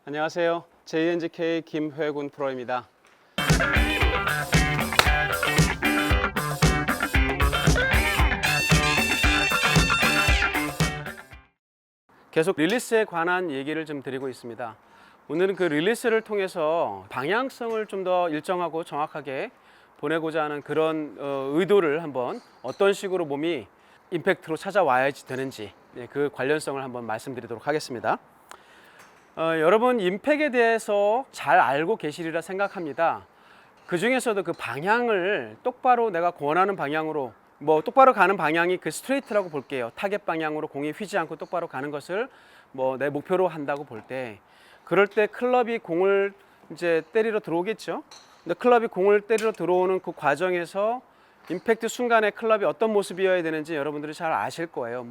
안녕하세요. JNGK 김회군 프로입니다. 계속 릴리스에 관한 얘기를 좀 드리고 있습니다. 오늘은 그 릴리스를 통해서 방향성을 좀 더 일정하고 정확하게 보내고자 하는 그런 의도를 한번 어떤 식으로 몸이 임팩트로 찾아와야지 되는지 그 관련성을 한번 말씀드리도록 하겠습니다. 여러분 임팩에 대해서 잘 알고 계시리라 생각합니다. 그 중에서도 그 방향을 똑바로 내가 원하는 방향으로 똑바로 가는 방향이 그 스트레이트라고 볼게요. 타겟 방향으로 공이 휘지 않고 똑바로 가는 것을 내 목표로 한다고 볼 때, 그럴 때 클럽이 공을 이제 때리러 들어오겠죠. 근데 클럽이 공을 때리러 들어오는 그 과정에서 임팩트 순간에 클럽이 어떤 모습이어야 되는지 여러분들이 잘 아실 거예요.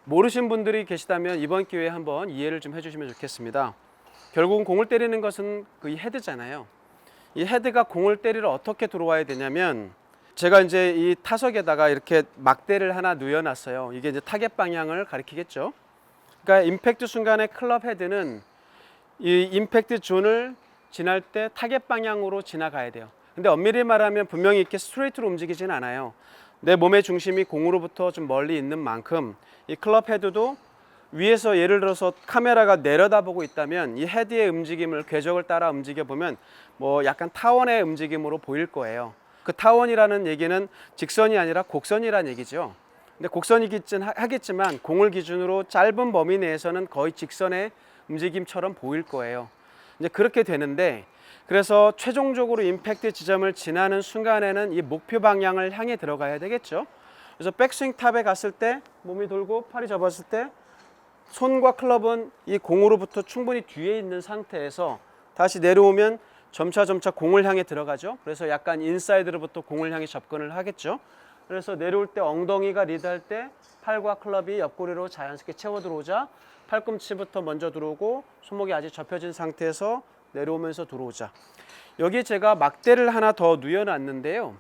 모르신 분들이 계시다면 이번 기회에 한번 이해를 좀 해주시면 좋겠습니다. 결국은 공을 때리는 것은 그 헤드잖아요. 이 헤드가 공을 때리러 어떻게 들어와야 되냐면, 제가 이제 이 타석에다가 이렇게 막대를 하나 누워놨어요. 이게 이제 타겟 방향을 가리키겠죠. 그러니까 임팩트 순간에 클럽 헤드는 이 임팩트 존을 지날 때 타겟 방향으로 지나가야 돼요. 근데 엄밀히 말하면 분명히 이렇게 스트레이트로 움직이진 않아요. 내 몸의 중심이 공으로부터 좀 멀리 있는 만큼 이 클럽 헤드도 위에서 예를 들어서 카메라가 내려다보고 있다면 이 헤드의 움직임을 궤적을 따라 움직여 보면 약간 타원의 움직임으로 보일 거예요. 그 타원이라는 얘기는 직선이 아니라 곡선이라는 얘기죠. 근데 곡선이긴 하겠지만 공을 기준으로 짧은 범위 내에서는 거의 직선의 움직임처럼 보일 거예요. 이제 그렇게 되는데, 그래서 최종적으로 임팩트 지점을 지나는 순간에는 이 목표 방향을 향해 들어가야 되겠죠. 그래서 백스윙 탑에 갔을 때 몸이 돌고 팔이 접었을 때 손과 클럽은 이 공으로부터 충분히 뒤에 있는 상태에서 다시 내려오면 점차 공을 향해 들어가죠. 그래서 약간 인사이드로부터 공을 향해 접근을 하겠죠. 그래서 내려올 때 엉덩이가 리드할 때 팔과 클럽이 옆구리로 자연스럽게 채워 들어오자 팔꿈치부터 먼저 들어오고 손목이 아직 접혀진 상태에서 내려오면서 들어오자. 여기 제가 막대를 하나 더 누워놨는데요.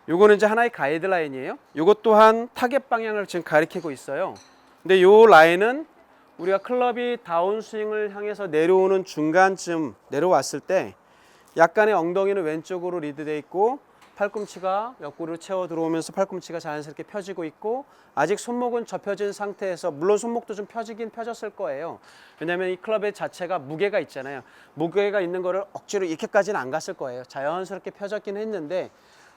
요거는 이제 하나의 가이드라인이에요. 요것 또한 타겟 방향을 지금 가리키고 있어요. 근데 요 라인은 우리가 클럽이 다운스윙을 향해서 내려오는 중간쯤 내려왔을 때 약간의 엉덩이는 왼쪽으로 리드되어 있고 팔꿈치가 옆구리로 채워 들어오면서 팔꿈치가 자연스럽게 펴지고 있고, 아직 손목은 접혀진 상태에서, 물론 손목도 좀 펴지긴 펴졌을 거예요. 왜냐하면 이 클럽의 자체가 무게가 있잖아요. 무게가 있는 거를 억지로 이렇게까지는 안 갔을 거예요. 자연스럽게 펴졌긴 했는데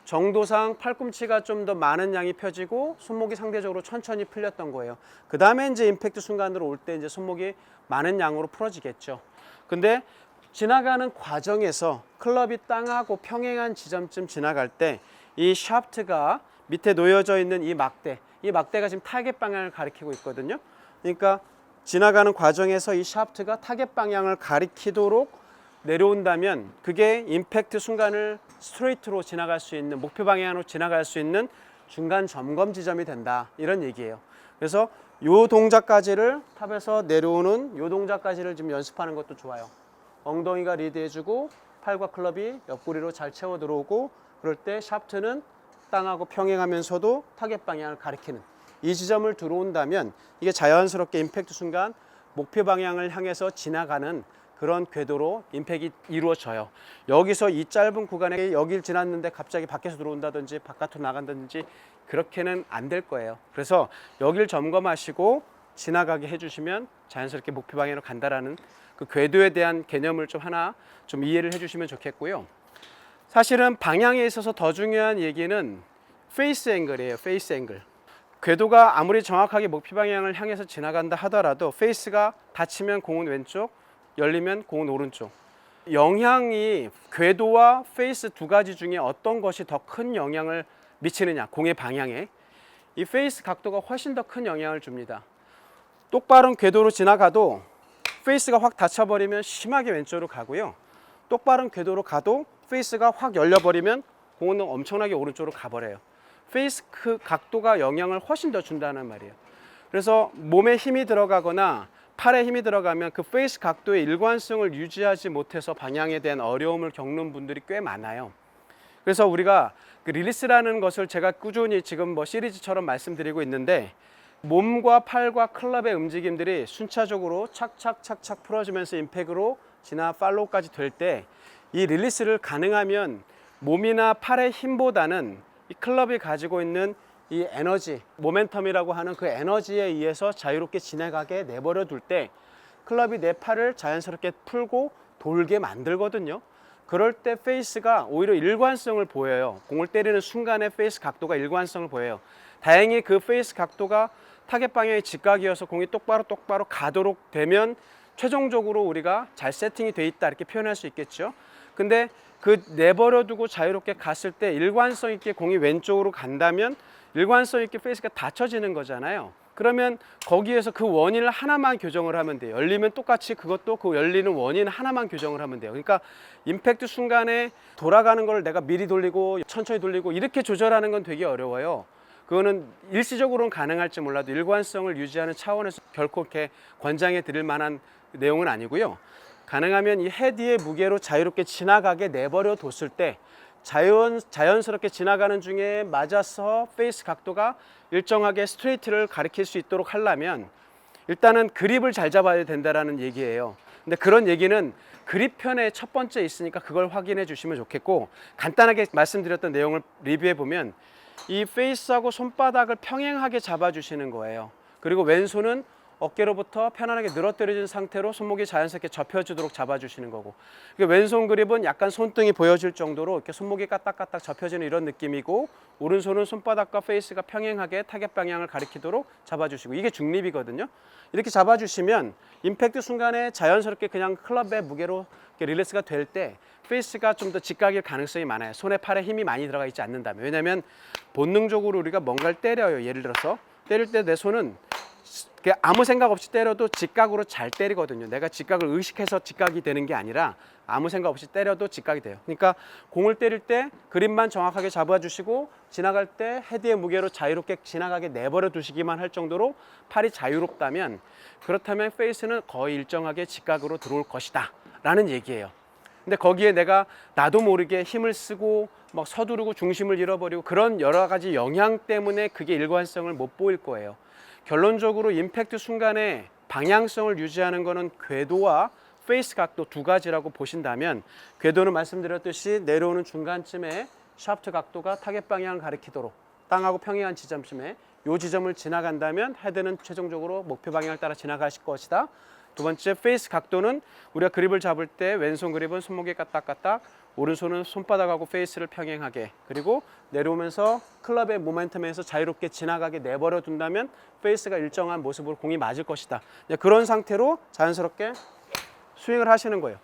정도상 팔꿈치가 좀 더 많은 양이 펴지고 손목이 상대적으로 천천히 풀렸던 거예요. 그 다음에 이제 임팩트 순간으로 올 때 이제 손목이 많은 양으로 풀어지겠죠. 근데 지나가는 과정에서 클럽이 땅하고 평행한 지점쯤 지나갈 때 이 샤프트가 밑에 놓여져 있는 이 막대가 지금 타겟 방향을 가리키고 있거든요. 그러니까 지나가는 과정에서 이 샤프트가 타겟 방향을 가리키도록 내려온다면 그게 임팩트 순간을 스트레이트로 지나갈 수 있는, 목표 방향으로 지나갈 수 있는 중간 점검 지점이 된다, 이런 얘기예요. 그래서 요 동작까지를 탑에서 내려오는 요 동작까지를 지금 연습하는 것도 좋아요. 엉덩이가 리드해주고 팔과 클럽이 옆구리로 잘 채워 들어오고, 그럴 때 샤프트는 땅하고 평행하면서도 타겟 방향을 가리키는 이 지점을 들어온다면 이게 자연스럽게 임팩트 순간 목표 방향을 향해서 지나가는 그런 궤도로 임팩이 이루어져요. 여기서 이 짧은 구간에 여길 지났는데 갑자기 밖에서 들어온다든지 바깥으로 나간다든지 그렇게는 안 될 거예요. 그래서 여길 점검하시고 지나가게 해주시면 자연스럽게 목표 방향으로 간다라는 그 궤도에 대한 개념을 하나 이해를 해주시면 좋겠고요. 사실은 방향에 있어서 더 중요한 얘기는 페이스 앵글이에요. 페이스 앵글. 궤도가 아무리 정확하게 목표 방향을 향해서 지나간다 하더라도 페이스가 닫히면 공은 왼쪽, 열리면 공은 오른쪽. 영향이 궤도와 페이스 두 가지 중에 어떤 것이 더 큰 영향을 미치느냐, 공의 방향에, 이 페이스 각도가 훨씬 더 큰 영향을 줍니다. 똑바른 궤도로 지나가도 페이스가 확 닫혀버리면 심하게 왼쪽으로 가고요. 똑바른 궤도로 가도 페이스가 확 열려버리면 공은 엄청나게 오른쪽으로 가버려요. 페이스 그 각도가 영향을 훨씬 더 준다는 말이에요. 그래서 몸에 힘이 들어가거나 팔에 힘이 들어가면 그 페이스 각도의 일관성을 유지하지 못해서 방향에 대한 어려움을 겪는 분들이 꽤 많아요. 그래서 우리가 그 릴리스라는 것을 제가 꾸준히 지금 시리즈처럼 말씀드리고 있는데, 몸과 팔과 클럽의 움직임들이 순차적으로 착착 풀어지면서 임팩으로 지나 팔로우까지 될 때 이 릴리스를 가능하면 몸이나 팔의 힘보다는 이 클럽이 가지고 있는 이 에너지, 모멘텀이라고 하는 그 에너지에 의해서 자유롭게 지나가게 내버려 둘 때 클럽이 내 팔을 자연스럽게 풀고 돌게 만들거든요. 그럴 때 페이스가 오히려 일관성을 보여요. 공을 때리는 순간에 페이스 각도가 일관성을 보여요. 다행히 그 페이스 각도가 타겟 방향의 직각이어서 공이 똑바로 가도록 되면 최종적으로 우리가 잘 세팅이 돼 있다 이렇게 표현할 수 있겠죠. 근데 그 내버려 두고 자유롭게 갔을 때 일관성 있게 공이 왼쪽으로 간다면 일관성 있게 페이스가 닫혀지는 거잖아요. 그러면 거기에서 그 원인을 하나만 교정을 하면 돼요. 열리면 똑같이 그것도 그 열리는 원인 하나만 교정을 하면 돼요. 그러니까 임팩트 순간에 돌아가는 걸 내가 미리 돌리고 천천히 돌리고 이렇게 조절하는 건 되게 어려워요. 그거는 일시적으로는 가능할지 몰라도 일관성을 유지하는 차원에서 결코 이렇게 권장해 드릴 만한 내용은 아니고요. 가능하면 이 헤드의 무게로 자유롭게 지나가게 내버려 뒀을 때 자연스럽게 지나가는 중에 맞아서 페이스 각도가 일정하게 스트레이트를 가리킬 수 있도록 하려면 일단은 그립을 잘 잡아야 된다는 얘기예요. 근데 그런 얘기는 그립 편에 첫 번째 있으니까 그걸 확인해 주시면 좋겠고, 간단하게 말씀드렸던 내용을 리뷰해 보면 이 페이스하고 손바닥을 평행하게 잡아주시는 거예요. 그리고 왼손은 어깨로부터 편안하게 늘어뜨려진 상태로 손목이 자연스럽게 접혀지도록 잡아주시는 거고, 왼손 그립은 약간 손등이 보여질 정도로 이렇게 손목이 까딱까딱 접혀지는 이런 느낌이고, 오른손은 손바닥과 페이스가 평행하게 타겟 방향을 가리키도록 잡아주시고, 이게 중립이거든요. 이렇게 잡아주시면 임팩트 순간에 자연스럽게 그냥 클럽의 무게로 릴리스가 될 때 페이스가 좀 더 직각일 가능성이 많아요. 손에 팔에 힘이 많이 들어가 있지 않는다면. 왜냐하면 본능적으로 우리가 뭔가를 때려요. 예를 들어서 때릴 때 내 손은 아무 생각 없이 때려도 직각으로 잘 때리거든요. 내가 직각을 의식해서 직각이 되는 게 아니라 아무 생각 없이 때려도 직각이 돼요. 그러니까 공을 때릴 때 그립만 정확하게 잡아주시고 지나갈 때 헤드의 무게로 자유롭게 지나가게 내버려 두시기만 할 정도로 팔이 자유롭다면, 그렇다면 페이스는 거의 일정하게 직각으로 들어올 것이다 라는 얘기예요. 근데 거기에 내가 나도 모르게 힘을 쓰고 막 서두르고 중심을 잃어버리고 그런 여러 가지 영향 때문에 그게 일관성을 못 보일 거예요. 결론적으로 임팩트 순간에 방향성을 유지하는 것은 궤도와 페이스 각도 두 가지라고 보신다면, 궤도는 말씀드렸듯이 내려오는 중간쯤에 샤프트 각도가 타겟 방향을 가리키도록 땅하고 평행한 지점쯤에 이 지점을 지나간다면 헤드는 최종적으로 목표 방향을 따라 지나가실 것이다. 두 번째, 페이스 각도는 우리가 그립을 잡을 때 왼손 그립은 손목에 까딱까딱, 오른손은 손바닥하고 페이스를 평행하게, 그리고 내려오면서 클럽의 모멘텀에서 자유롭게 지나가게 내버려 둔다면 페이스가 일정한 모습으로 공이 맞을 것이다. 그런 상태로 자연스럽게 스윙을 하시는 거예요.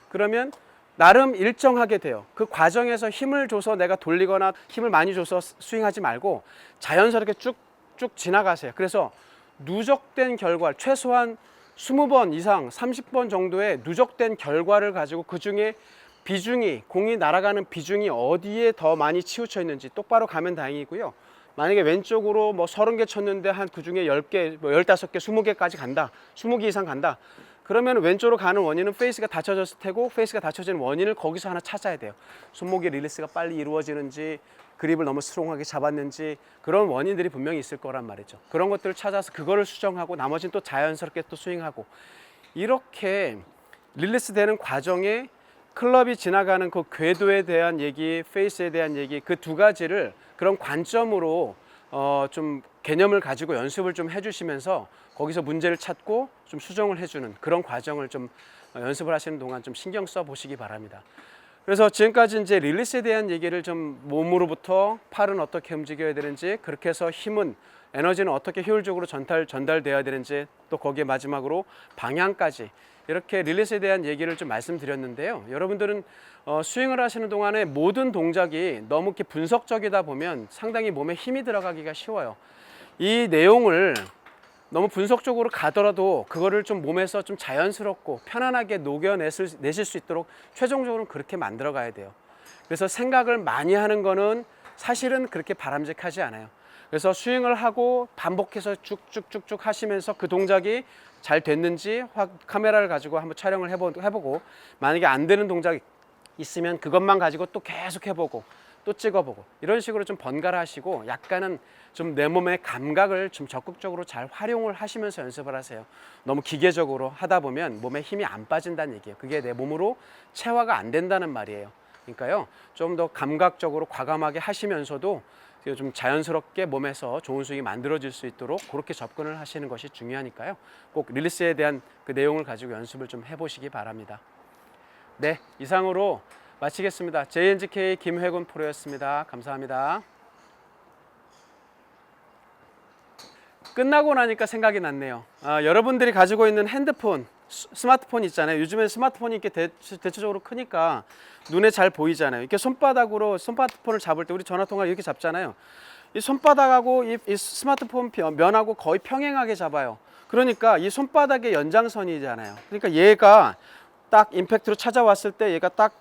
그러면 나름 일정하게 돼요. 그 과정에서 힘을 줘서 내가 돌리거나 힘을 많이 줘서 스윙하지 말고 자연스럽게 쭉쭉 지나가세요. 그래서 누적된 결과 최소한 20번 이상 30번 정도의 누적된 결과를 가지고 그 중에 비중이, 공이 날아가는 비중이 어디에 더 많이 치우쳐 있는지 똑바로 가면 다행이고요. 만약에 왼쪽으로 뭐 30개 쳤는데 한 그 중에 10개, 뭐 15개, 20개까지 간다. 20개 이상 간다. 그러면 왼쪽으로 가는 원인은 페이스가 닫혀졌을 테고, 페이스가 닫혀지는 원인을 거기서 하나 찾아야 돼요. 손목의 릴리스가 빨리 이루어지는지, 그립을 너무 스트롱하게 잡았는지, 그런 원인들이 분명히 있을 거란 말이죠. 그런 것들을 찾아서 그거를 수정하고 나머지는 또 자연스럽게 또 스윙하고, 이렇게 릴리스 되는 과정에 클럽이 지나가는 그 궤도에 대한 얘기, 페이스에 대한 얘기, 그 두 가지를 그런 관점으로 좀 개념을 가지고 연습을 좀 해주시면서 거기서 문제를 찾고 좀 수정을 해주는 그런 과정을 좀 연습을 하시는 동안 좀 신경 써 보시기 바랍니다. 그래서 지금까지 이제 릴리스에 대한 얘기를 좀 몸으로부터 팔은 어떻게 움직여야 되는지, 그렇게 해서 힘은, 에너지는 어떻게 효율적으로 전달되어야 되는지, 또 거기에 마지막으로 방향까지 이렇게 릴리스에 대한 얘기를 좀 말씀드렸는데요. 여러분들은 스윙을 하시는 동안에 모든 동작이 너무 이렇게 분석적이다 보면 상당히 몸에 힘이 들어가기가 쉬워요. 이 내용을 너무 분석적으로 가더라도 그거를 좀 몸에서 좀 자연스럽고 편안하게 녹여내실 수 있도록 최종적으로는 그렇게 만들어 가야 돼요. 그래서 생각을 많이 하는 거는 사실은 그렇게 바람직하지 않아요. 그래서 스윙을 하고 반복해서 쭉쭉쭉쭉 하시면서 그 동작이 잘 됐는지 카메라를 가지고 한번 촬영을 해보고, 만약에 안 되는 동작이 있으면 그것만 가지고 또 계속 해보고, 또 찍어보고 이런 식으로 좀 번갈아 하시고 약간은 좀 내 몸의 감각을 좀 적극적으로 잘 활용을 하시면서 연습을 하세요. 너무 기계적으로 하다 보면 몸에 힘이 안 빠진다는 얘기예요. 그게 내 몸으로 체화가 안 된다는 말이에요. 그러니까요, 좀 더 감각적으로 과감하게 하시면서도 좀 자연스럽게 몸에서 좋은 스윙이 만들어질 수 있도록 그렇게 접근을 하시는 것이 중요하니까요. 꼭 릴리스에 대한 그 내용을 가지고 연습을 좀 해보시기 바랍니다. 네, 이상으로 마치겠습니다. JNGK 김회군 프로였습니다. 감사합니다. 끝나고 나니까 생각이 났네요. 여러분들이 가지고 있는 핸드폰, 스마트폰 있잖아요. 요즘엔 스마트폰이 이렇게 대체적으로 크니까 눈에 잘 보이잖아요. 이렇게 손바닥으로 스마트폰을 잡을 때 우리 전화통화를 이렇게 잡잖아요. 이 손바닥하고 이 스마트폰 면하고 거의 평행하게 잡아요. 그러니까 이 손바닥의 연장선이잖아요. 그러니까 얘가 딱 임팩트로 찾아왔을 때 얘가 딱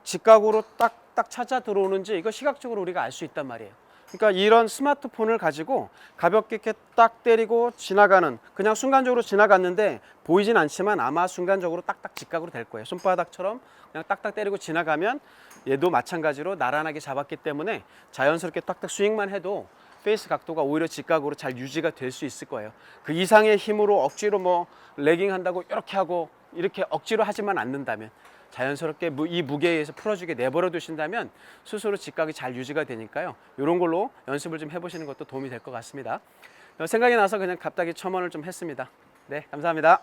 직각으로 딱 찾아 들어오는지 이거 시각적으로 우리가 알 수 있단 말이에요. 그러니까 이런 스마트폰을 가지고 가볍게 이렇게 딱 때리고 지나가는, 그냥 순간적으로 지나갔는데 보이진 않지만 아마 순간적으로 딱딱 직각으로 될 거예요. 손바닥처럼 그냥 딱딱 때리고 지나가면 얘도 마찬가지로 나란하게 잡았기 때문에 자연스럽게 딱딱 스윙만 해도 페이스 각도가 오히려 직각으로 잘 유지가 될 수 있을 거예요. 그 이상의 힘으로 억지로 뭐 레깅 한다고 이렇게 하고 이렇게 억지로 하지만 않는다면, 자연스럽게 이 무게에 의해서 풀어주게 내버려 두신다면 스스로 직각이 잘 유지가 되니까요. 이런 걸로 연습을 좀 해보시는 것도 도움이 될 것 같습니다. 생각이 나서 그냥 갑자기 첨언을 좀 했습니다. 네, 감사합니다.